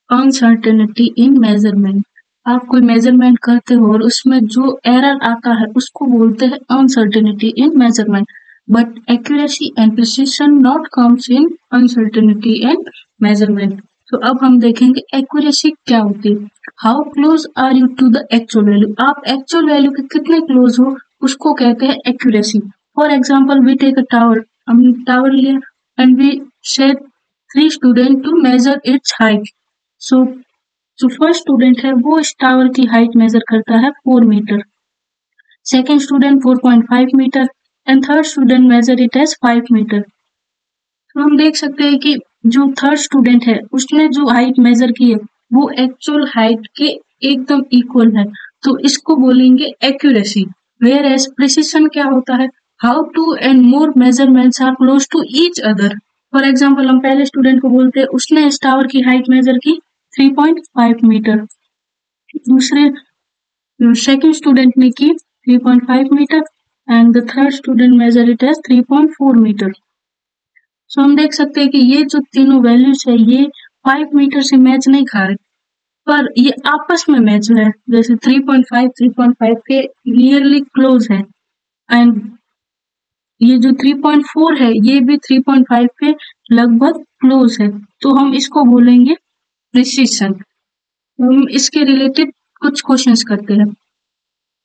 Uncertainty in measurement. आप कोई measurement करते हो और उसमें जो एरर आता है उसको बोलते हैं uncertainty in measurement. But accuracy and precision not comes in uncertainty and measurement. तो अब हम देखेंगे एक्यूरेसी क्या होती है। How close are you to the actual value, आप एक्चुअल वैल्यू के कितने क्लोज हो उसको कहते हैं accuracy. For example we take a tower, हमने टावर लिया and we set 3 student to measure its height. So जो फर्स्ट स्टूडेंट है वो इस टावर की हाइट मेजर करता है 4 metre, second student 4.5 metre and third student measure it as 5 metre. तो हम देख सकते हैं कि जो थर्ड स्टूडेंट है उसने जो हाइट मेजर की है वो एक्चुअल हाइट के एकदम इक्वल है, तो इसको बोलेंगे एक्यूरेसी। वेयर एज प्रिसिशन क्या होता है, how two and more measurements are close to each other. For example हम पहले स्टूडेंट को बोलते हैं उसने इस टावर की हाइट मेजर की 3.5 मीटर, दूसरे सेकंड स्टूडेंट ने की 3.5 metre and the third student measure it as 3.4 metre. So हम देख सकते हैं कि ये जो तीनों वैल्यूज है ये 5 मीटर से मैच नहीं खा रहे, पर ये आपस में मैच है, जैसे 3.5 के नियरली क्लोज है एंड ये जो 3.4 है ये भी 3.5 के लगभग क्लोज है, तो हम इसको बोलेंगे प्रिसिशन। हम इसके रिलेटेड कुछ क्वेश्चंस करते हैं।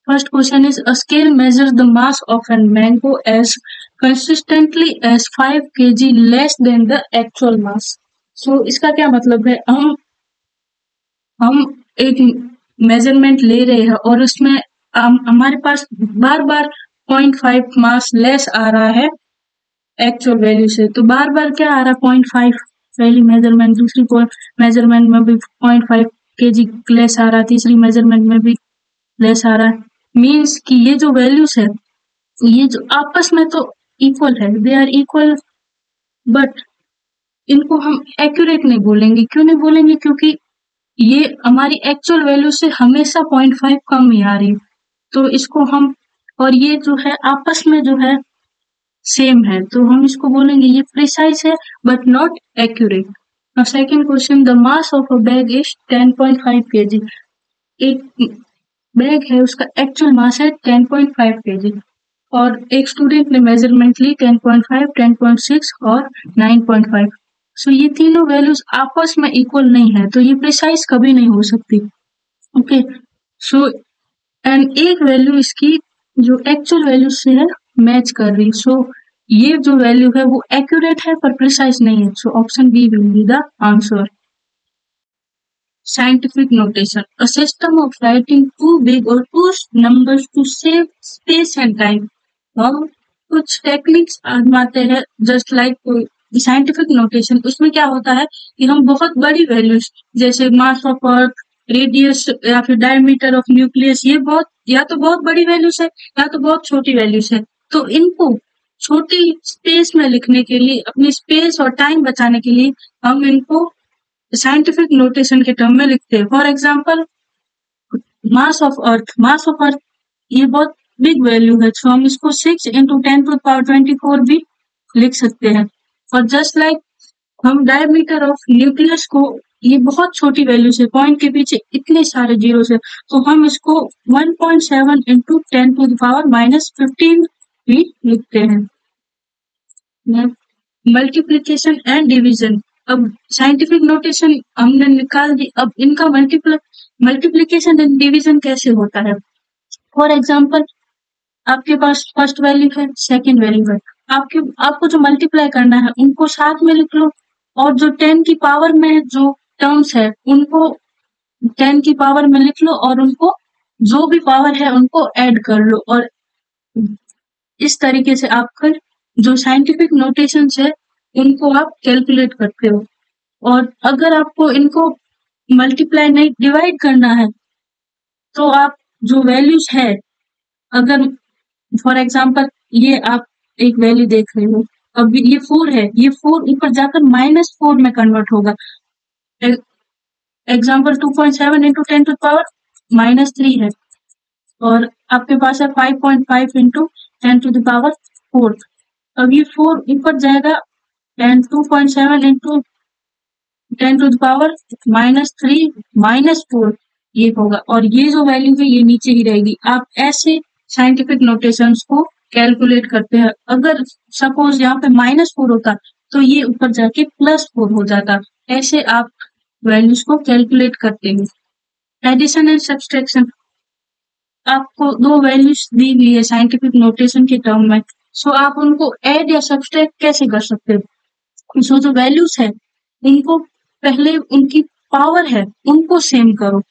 First question is, a scale measures the mass of a mango as consistently as 5 kg less than the actual mass. So इसका क्या मतलब है, हम एक मेजरमेंट ले रहे हैं और उसमें हमारे पास बार बार 0.5 मास लेस आ रहा है एक्चुअल वैल्यू से, तो बार बार क्या आ रहा है 0.5, पहली मेजरमेंट, दूसरी मेजरमेंट में भी 0.5 kg लेस आ रहा है, तीसरी मेजरमेंट में भी लेस आ रहा है। मीन्स कि ये जो वैल्यूज है ये जो आपस में तो इक्वल है, दे आर इक्वल, बट इनको हम एक्यूरेट नहीं बोलेंगे। क्यों नहीं बोलेंगे, क्योंकि ये हमारी एक्चुअल वैल्यू से हमेशा 0.5 कम ही आ रही है, तो इसको हम, और ये जो है आपस में जो है सेम है, तो हम इसको बोलेंगे ये प्रिसाइज है but not accurate. Now second question, the mass of a bag is 10.5 kg। एक बैग है उसका एक्चुअल मास है 10.5 kg और एक स्टूडेंट ने मेजरमेंट ली 10.5, 10.6 और 9.5। सो ये तीनों वैल्यूज आपस में इक्वल नहीं है, तो ये प्रिसाइज कभी नहीं हो सकती। ओके, सो एंड एक वैल्यू इसकी जो एक्चुअल वैल्यू से है मैच कर रही, सो ये जो वैल्यू है वो एक्यूरेट है पर प्रिसाइज नहीं है, so option B will be the answer. Scientific notation, a system of writing too big or too numbers to save space and time। हम कुछ टेक्निक्स आजमाते हैं जस्ट लाइक साइंटिफिक नोटेशन। उसमें क्या होता है कि हम बहुत बड़ी वैल्यूज जैसे मास ऑफ अर्थ, रेडियस या फिर डायमीटर ऑफ न्यूक्लियस, ये बहुत या तो बहुत बड़ी वैल्यूज है या तो बहुत छोटी वैल्यूज है, तो इनको छोटी स्पेस में लिखने के लिए, अपनी स्पेस और टाइम बचाने के लिए हम इनको साइंटिफिक नोटेशन के टर्म में लिखते हैं। For example mass of earth ये बहुत बिग वैल्यू है, तो हम इसको 6 into 10⁻24 भी लिख सकते हैं। और जस्ट लाइक हम डायमीटर ऑफ न्यूक्लियस को, ये बहुत छोटी वैल्यू से, पॉइंट के पीछे इतने सारे जीरो से, तो हम इसको 1.7 into 10⁻−15 भी लिखते हैं। मल्टीप्लीकेशन एंड डिवीजन, अब साइंटिफिक नोटेशन हमने निकाल दी, अब इनका मल्टीप्लीकेशन एंड डिवीजन कैसे होता है। फॉर एग्जाम्पल आपके पास फर्स्ट वैल्यू है, सेकंड वैल्यू है, आपको जो मल्टीप्लाई करना है उनको साथ में लिख लो, और जो 10 की पावर में जो टर्म्स है उनको 10 की पावर में लिख लो, और उनको जो भी पावर है उनको ऐड कर लो, और इस तरीके से आपका जो साइंटिफिक नोटेशन है उनको आप कैलकुलेट करते हो। और अगर आपको इनको मल्टीप्लाई नहीं डिवाइड करना है तो आप जो वैल्यूज है, अगर फॉर एग्जाम्पल ये आप एक वैल्यू देख रहे हो, अब ये 4 है, ये 4 ऊपर जाकर -4 में कन्वर्ट होगा। एग्जाम्पल 2.7 into 10⁻³ है, और आपके पास है 5.5 into 10⁴। अब ये 4 ऊपर जाएगा एंड 2.7 into 10⁻³ -4 ये होगा, और ये जो वैल्यू है ये नीचे ही रहेगी। आप ऐसे साइंटिफिक नोटेशंस को कैलकुलेट करते हैं। अगर सपोज यहाँ पे -4 होता तो ये ऊपर जाके +4 हो जाता। ऐसे आप वैल्यूज को कैलकुलेट करते हैं। एडिशन एंड सब्सट्रैक्शन, आपको दो वैल्यूज दी हुई है साइंटिफिक नोटेशन के टर्म में, सो आप उनको ऐड या सब्सट्रैक्ट कैसे कर सकते हो? सो जो वैल्यूज है उनको पहले उनकी पावर है उनको सेम करो।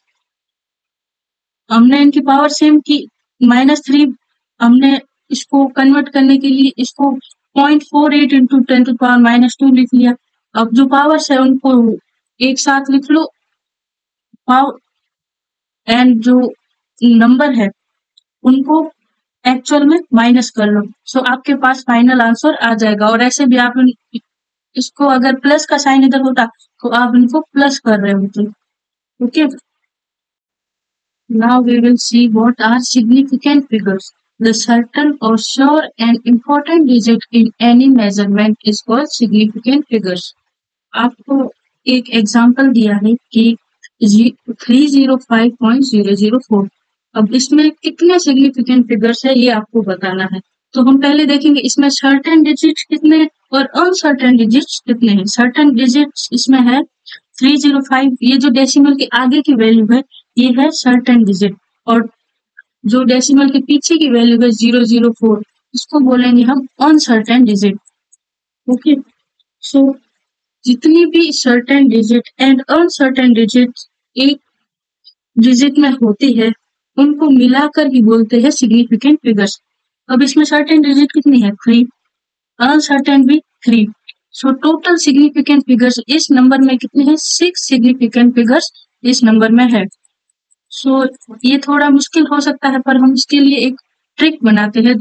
हमने इनकी पावर सेम की, -3 हमने इसको कन्वर्ट करने के लिए इसको 0.48 इंटू 10⁻² लिख लिया। अब जो पावर्स है उनको एक साथ लिख लो, पावर एंड जो नंबर है उनको एक्चुअल में माइनस कर लो। सो आपके पास फाइनल आंसर आ जाएगा। और ऐसे भी आप इसको अगर प्लस का साइन इधर होता तो आप इनको प्लस कर रहे होते। Okay, now we will see what are significant figures. The certain or sure and important digit in any measurement is called significant figures. आपको एक एग्जांपल दिया है कि 305.004। अब इसमें कितने सिग्निफिकेंट फिगर्स है ये आपको बताना है। तो हम पहले देखेंगे इसमें सर्टेन डिजिट्स कितने और अनसर्टेन डिजिट्स कितने हैं। सर्टेन डिजिट्स इसमें है 305, ये जो डेसिमल के आगे की वैल्यू है ये है सर्टेन डिजिट, और जो डेसिमल के पीछे की वैल्यू है 004 इसको बोलेंगे हम अनसर्टेन डिजिट। ओके, सो जितनी भी certain digit and uncertain digit एक डिजिट में होती है उनको मिलाकर ही बोलते हैं सिग्निफिकेंट फिगर्स। अब इसमें सर्टेन डिजिट कितनी है? 3, अनसर्टेन भी 3। सो टोटल सिग्निफिकेंट फिगर्स इस नंबर में कितने हैं? 6 सिग्निफिकेंट फिगर्स इस नंबर में है। सो ये थोड़ा मुश्किल हो सकता है पर हम इसके लिए एक ट्रिक बनाते हैं।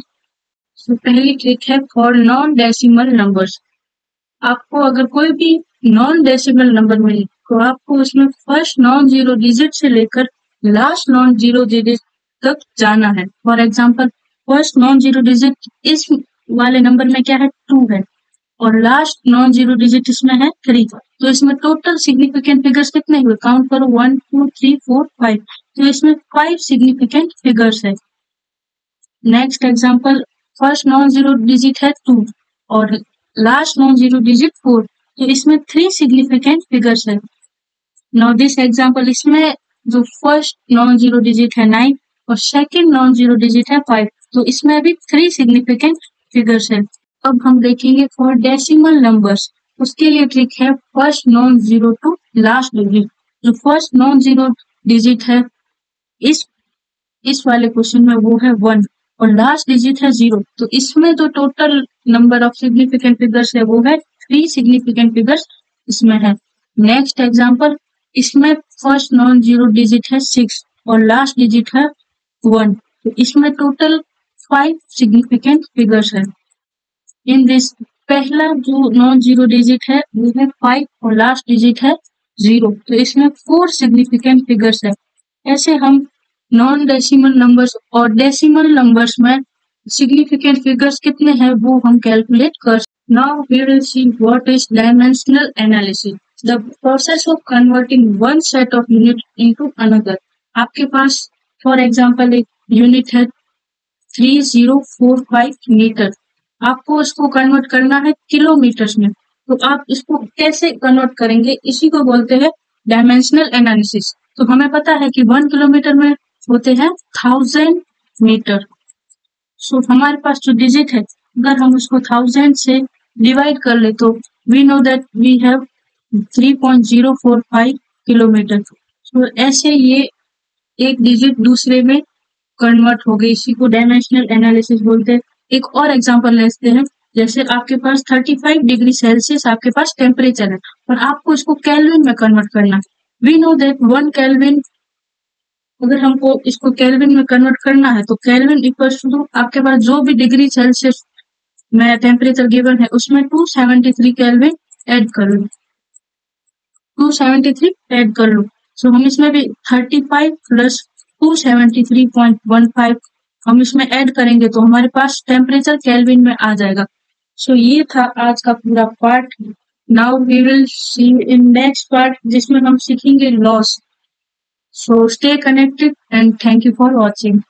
सो पहली ट्रिक है फॉर नॉन डेसिमल नंबर्स। आपको अगर कोई भी नॉन डेसिमल नंबर मिले तो आपको उसमें फर्स्ट नॉन जीरो डिजिट से लेकर लास्ट नॉन जीरो डिजिट तक जाना है। For example first non zero digit इस वाले नंबर में क्या है? 2 है, और लास्ट नॉन जीरो डिजिट इसमें है 3। तो इसमें टोटल सिग्निफिकेंट फिगर्स कितने हुए? काउंट करो, 1 2 3 4 5। तो इसमें 5 सिग्निफिकेंट फिगर्स है। Next example, first non zero digit है 2 और लास्ट नॉन जीरो डिजिट 4, तो इसमें 3 सिग्निफिकेंट फिगर्स है। नाउ दिस एग्जांपल, इसमें जो फर्स्ट नॉन जीरो डिजिट है 9 और सेकंड नॉन जीरो डिजिट है 5, तो इसमें भी 3 सिग्निफिकेंट फिगर्स है। अब हम देखेंगे फॉर डेसिमल नंबर्स, उसके लिए ट्रिक है first non zero to last digit. जो फर्स्ट नॉन जीरो डिजिट है इस वाले क्वेश्चन में वो है 1 और लास्ट डिजिट है 0, तो इसमें जो total number of significant figures है वो है 3 सिग्निफिकेंट फिगर्स इसमें है। नेक्स्ट एग्जांपल, इसमें फर्स्ट नॉन जीरो डिजिट है 6 और लास्ट डिजिट है 1, तो इसमें टोटल 5 सिग्निफिकेंट फिगर्स है। इन दिस, पहला जो नॉन जीरो डिजिट है वो है 5 और लास्ट डिजिट है 0, तो इसमें 4 सिग्निफिकेंट फिगर्स है। ऐसे हम नॉन डेसिमल नंबर्स और डेसिमल नंबर्स में सिग्निफिकेंट फिगर्स कितने हैं वो हम कैलकुलेट कर। Now we will see what is dimensional analysis, the process of converting one set of unit into another. आपके पास फॉर एग्जांपल एक यूनिट है 3045 मीटर, आपको इसको कन्वर्ट करना है किलोमीटर्स में, तो आप इसको कैसे कन्वर्ट करेंगे, इसी को बोलते हैं डायमेंशनल एनालिसिस। तो हमें पता है कि 1 किलोमीटर में होते हैं 1000 मीटर। सो हमारे पास जो डिजिट है अगर हम उसको 1000 से डिवाइड कर ले तो we know that we have 3.045 kilometre. So ऐसे ये एक डिजिट दूसरे में कन्वर्ट हो गई, इसी को डायमेंशनल एनालिसिस बोलते हैं। एक और एग्जांपल लेते हैं, जैसे आपके पास 35 डिग्री सेल्सियस आपके पास टेम्परेचर है और आपको इसको केल्विन में कन्वर्ट करना है। वी नो दैट 1 केल्विन, अगर हमको इसको केल्विन में कन्वर्ट करना है तो केल्विन इक्वल्स टू आपके पास जो भी डिग्री सेल्सियस में टेम्परेचर गिवन है उसमें 273 केल्विन ऐड कर लो, 273 ऐड कर लो। सो हम इसमें भी 35 प्लस 273.15 हम इसमें ऐड करेंगे तो हमारे पास टेम्परेचर केल्विन में आ जाएगा। सो ये था आज का पूरा part. Now we will see in next part जिसमें हम सीखेंगे laws. So stay connected and thank you for watching.